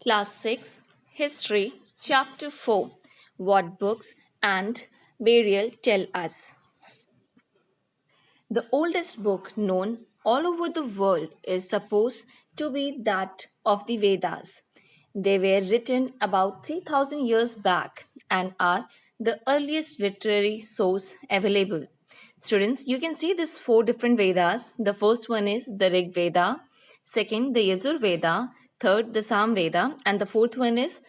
Class 6 History Chapter 4 What Books and Burial Tell Us. The oldest book known all over the world is supposed to be that of the Vedas. They were written about 3000 years back and are the earliest literary source available. Students, you can see these four different Vedas. The first one is the Rig Veda, second, the Yajur Veda, third, the Sam Veda, and the fourth one is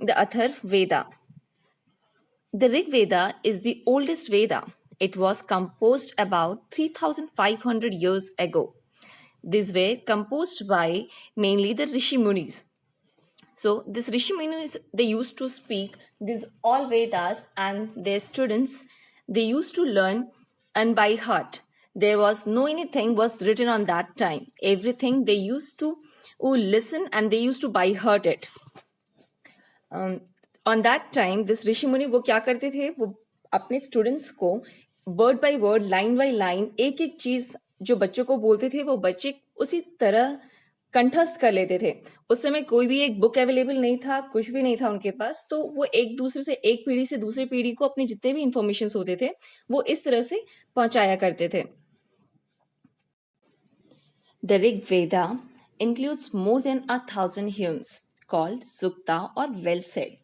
the Atharv Veda. The Rig Veda is the oldest Veda. It was composed about 3500 years ago. These were composed by mainly the Rishi Munis. So, this Rishi Munis, they used to speak these all Vedas, and their students, they used to learn and by heart. There was no anything was written on that time. Everything they used to listen and they used to by heart it. On that time this ऋषि मुनि वो क्या करते थे, वो अपने students को word by word, line by line, एक एक चीज जो बच्चों को बोलते थे वो बच्चे उसी तरह कंठस्थ कर लेते थे. उस समय कोई भी एक बुक अवेलेबल नहीं था, कुछ भी नहीं था उनके पास, तो वो एक दूसरे से, एक पीढ़ी से दूसरी पीढ़ी को अपने जितने भी इंफॉर्मेशन होते थे वो इस तरह से पहुंचाया करते थे. The Rig Veda includes more than 1,000 hymns called Sukta or well said.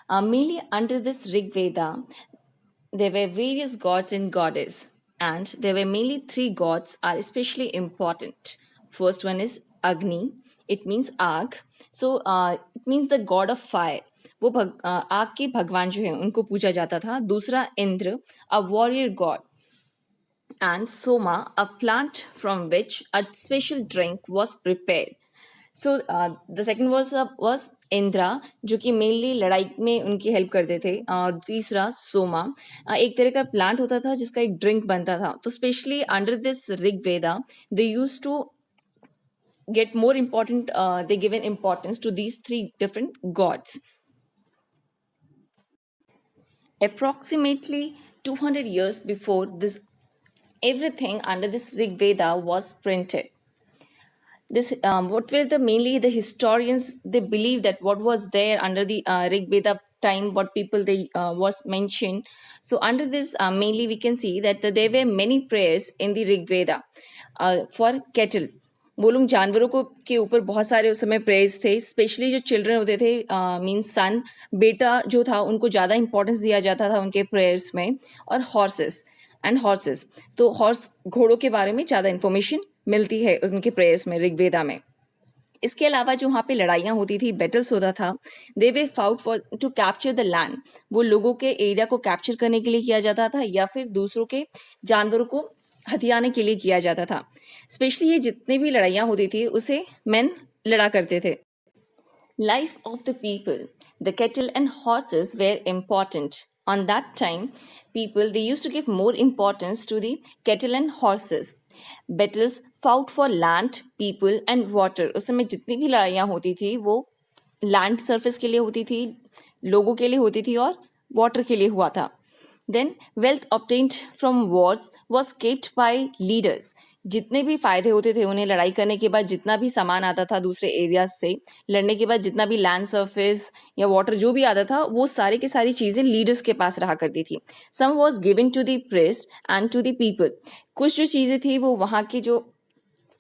Mainly under this Rig Veda, there were various gods and goddess, and there were mainly three gods are especially important. First one is Agni. It means आग. So it means the god of fire. वो आग के भगवान जो है उनको पूजा जाता था. दूसरा Indra, a warrior god, and Soma, a plant from which a special drink was prepared. So the second was Indira, जो कि मेनली लड़ाई में उनकी हेल्प करते थे. और तीसरा सोमा, एक तरह का प्लांट होता था जिसका एक ड्रिंक बनता था. तो specially under this Rig Veda they use to get more important, they given importance to these three different gods. Approximately 200 years before this, everything under this Rig Veda was printed. This what were the mainly the historians, they believe that what was there under the Rig Veda time, what people they was mentioned. So under this mainly we can see that there were many prayers in the Rig Veda for cattle. वो लोग जानवरों को के ऊपर बहुत सारे उस समय प्रेयर्स थे. स्पेशली जो चिल्ड्रन होते थे, मीन्स सन, बेटा जो था, उनको ज़्यादा इंपॉर्टेंस दिया जाता था उनके प्रेयर्स में. और हॉर्सेस, तो हॉर्स, घोड़ों के बारे में ज़्यादा इंफॉर्मेशन मिलती है उनके प्रेयर्स में, ऋग्वेदा में. इसके अलावा जो वहाँ पे लड़ाइयाँ होती थी, बैटल्स होता था, they were fought for to capture the land. वो लोगों के एरिया को कैप्चर करने के लिए किया जाता था, या फिर दूसरों के जानवरों को हथियाने के लिए किया जाता था. स्पेशली ये जितने भी लड़ाइयाँ होती थी उसे मेन लड़ा करते थे. Life of the people, the cattle and horses were important. On that time, people, they used to give more importance to the cattle and horses. Battles fought for land, people and water. उस समय जितनी भी लड़ाइयाँ होती थी वो land surface के लिए होती थी, लोगों के लिए होती थी और वाटर के लिए हुआ था. Then wealth obtained from wars was kept by leaders. जितने भी फायदे होते थे उन्हें लड़ाई करने के बाद, जितना भी सामान आता था दूसरे एरियाज से लड़ने के बाद, जितना भी लैंड सरफेस या वाटर जो भी आता था, वो सारे की सारी चीजें लीडर्स के पास रहा करती थी. Some was given to the priest and to the people. कुछ जो चीजें थी वो वहाँ के जो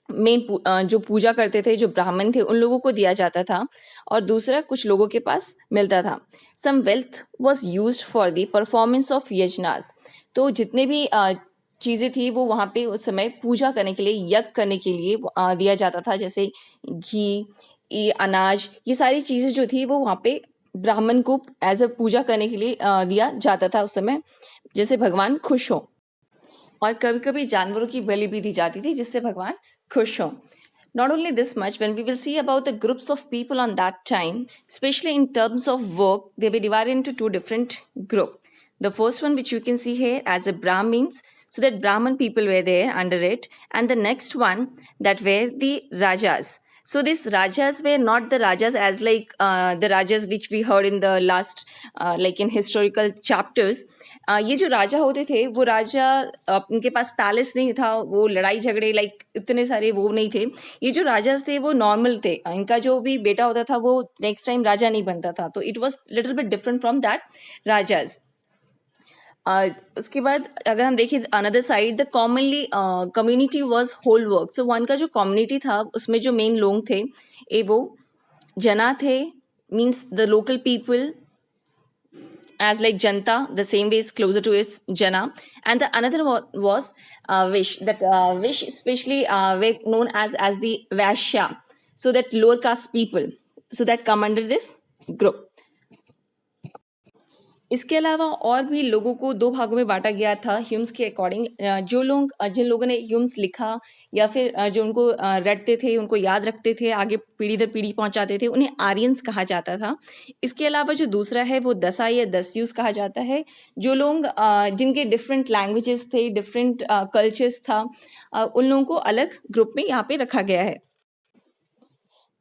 मेन जो पूजा करते थे, जो ब्राह्मण थे, उन लोगों को दिया जाता था, और दूसरा कुछ लोगों के पास मिलता था. Some wealth was use for the performance of yajnas. तो जितने भी चीज़ें थी वो वहाँ पे उस समय पूजा करने के लिए, यज्ञ करने के लिए दिया जाता था. जैसे घी, ये अनाज, ये सारी चीज़ें जो थी वो वहाँ पे ब्राह्मण को एज अ पूजा करने के लिए दिया जाता था उस समय, जैसे भगवान खुश हो. और कभी कभी जानवरों की बलि भी दी जाती थी जिससे भगवान खुश हों. Not only this much, when we will see about the groups of people on that time, especially in terms of work, they were divided into two different groups. The first one, which you can see here as a Brahmins, so that Brahmin people were there under it, and the next one that were the Rajas. So these rajas were not the rajas as like the rajas which we heard in the last like in historical chapters. ये जो राजा होते थे वो राजा उनके पास palace नहीं था, वो लड़ाई झगड़े लाइक इतने सारे वो नहीं थे. ये जो राजास थे वो नॉर्मल थे, इनका जो भी बेटा होता था वो नेक्स्ट टाइम राजा नहीं बनता था. तो it was little bit different from that rajas. उसके बाद अगर हम देखें another side, the commonly community was whole work. So one का जो कम्युनिटी था उसमें जो मेन लोग थे वो जना थे, means the local people as like janta, the same way is closer to its jana. And the another was vish, that vish especially were known as the vaishya, so that lower caste people, so that come under this group. इसके अलावा और भी लोगों को दो भागों में बांटा गया था ह्यूम्स के अकॉर्डिंग. जो लोग जिन लोगों ने ह्यूम्स लिखा या फिर जो उनको रटते थे, उनको याद रखते थे, आगे पीढ़ी दर पीढ़ी पहुंचाते थे, उन्हें आर्यंस कहा जाता था. इसके अलावा जो दूसरा है वो दसा या दस्यूस कहा जाता है. जो लोग जिनके डिफरेंट लैंग्वेजेस थे, डिफरेंट कल्चर्स था, उन लोगों को अलग ग्रुप में यहाँ पे रखा गया है.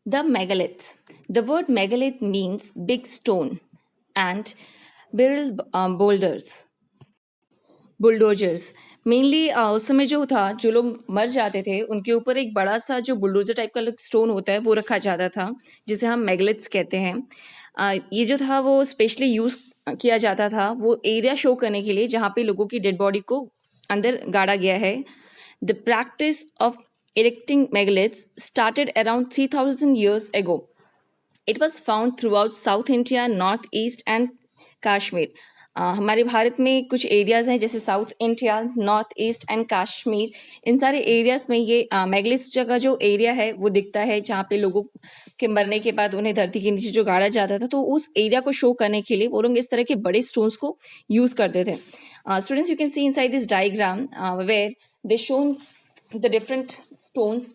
The megaliths. The word megalith means big stone and burial bulldozers. Mainly उस समय जो था, जो लोग मर जाते थे उनके ऊपर एक बड़ा सा जो बुलडोजर टाइप का स्टोन होता है वो रखा जाता था, जिसे हम मेगलिथ्स कहते हैं. ये जो था वो स्पेशली यूज किया जाता था वो एरिया शो करने के लिए जहाँ पे लोगों की डेड बॉडी को अंदर गाड़ा गया है. The practice of erecting megaliths started around 3000 years ago. It was found throughout South India, North East and Kashmir. हमारे भारत में कुछ एरियाज हैं जैसे south India, north east and Kashmir. इन सारे एरियाज में ये मेगलिथ्स जगह जो एरिया है वो दिखता है, जहाँ पे लोगों के मरने के बाद उन्हें धरती के नीचे जो गाड़ा जाता था, तो उस एरिया को शो करने के लिए वो लोग इस तरह के बड़े स्टोन्स को यूज करते थे. Students, you can see inside this diagram where they shown the different stones.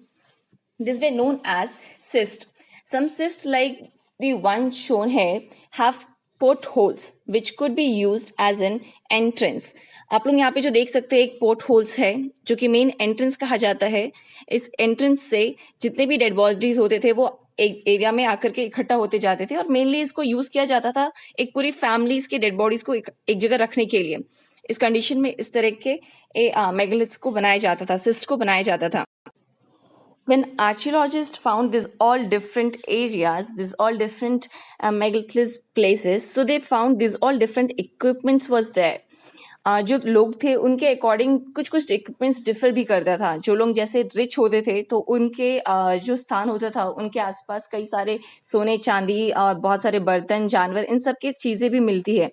These were known as cysts. Some cysts, like the one shown here, have portholes which could be used as an entrance. आप लोग यहाँ पे जो देख सकते हैं एक port holes है जो कि मेन एंट्रेंस कहा जाता है. इस एंट्रेंस से जितने भी डेड बॉडीज होते थे वो एक एरिया में आकर के इकट्ठा होते जाते थे, और मेनली इसको यूज किया जाता था एक पूरी फैमिलीज के डेड बॉडीज को एक जगह रखने के लिए. इस कंडीशन में इस तरह के मेगालिथ्स को बनाया जाता था, सिस्ट को बनाया जाता था. When archaeologists found these all different areas, these all different megalithic places, so they found these all different equipments was there. जो लोग थे उनके अकॉर्डिंग कुछ कुछ इक्विपमेंट्स डिफर भी करता था. जो लोग जैसे रिच होते थे तो उनके जो स्थान होता था उनके आसपास कई सारे सोने चांदी और बहुत सारे बर्तन, जानवर, इन सब की चीजें भी मिलती है,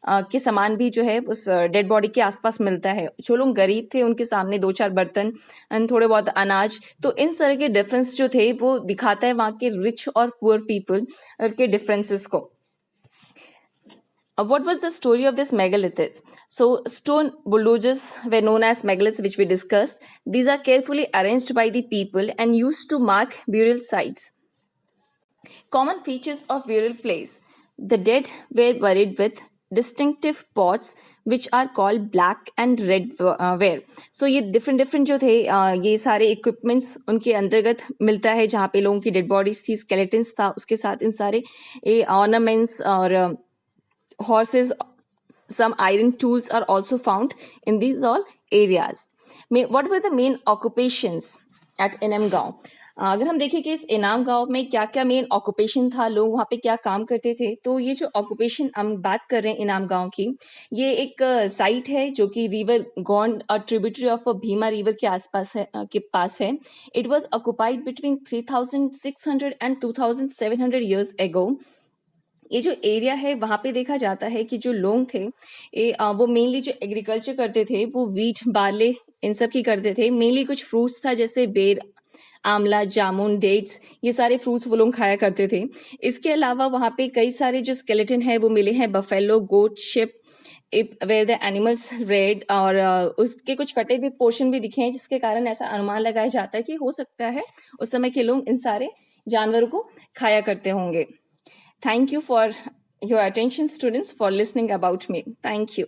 के सामान भी जो है उस डेड बॉडी के आसपास मिलता है. जो लोग गरीब थे उनके सामने दो चार बर्तन, थोड़े बहुत अनाज. तो इन तरह के डिफरेंस जो थे वो दिखाता है वहाँ के रिच और पुअर पीपल के डिफरेंसेस को. What was the story of this megaliths? So stone bulldozers were known as megaliths, which we discussed. These are carefully arranged by the people and used to mark burial sites. Common features of burial place. The dead were buried with distinctive pots which are called black and red ware. So ये different जो थे ये सारे equipments उनके अंतर्गत मिलता है, जहाँ पे लोगों की dead bodies थी, skeletons था, उसके साथ इन सारे ornaments और horses, some iron tools are also found in these all areas. What were the main occupations at इनाम गांव? अगर हम देखें कि इस इनाम गांव में क्या क्या मेन ऑक्यूपेशन था, लोग वहाँ पे क्या काम करते थे, तो ये जो ऑक्यूपेशन हम बात कर रहे हैं इनाम गांव की, ये एक साइट है जो कि रिवर गॉन्ड और ट्रिब्यूटरी ऑफ भीमा रिवर के आसपास है, के पास है. It was occupied between 3600 and 2700 years ago. ये जो एरिया है वहाँ पे देखा जाता है कि जो लोग थे वो मेनली जो एग्रीकल्चर करते थे वो वीट, बार्ले, इन सब की करते थे. मेनली कुछ फ्रूट्स था जैसे बेर, आंवला, जामुन, डेट्स, ये सारे फ्रूट्स वो लोग खाया करते थे. इसके अलावा वहाँ पे कई सारे जो स्केलेटन है वो मिले हैं buffalo, goat, sheep, where the animals reared, और उसके कुछ कटे हुए पोर्शन भी दिखे हैं, जिसके कारण ऐसा अनुमान लगाया जाता है कि हो सकता है उस समय के लोग इन सारे जानवरों को खाया करते होंगे. Thank you for your attention, students, for listening about me. Thank you.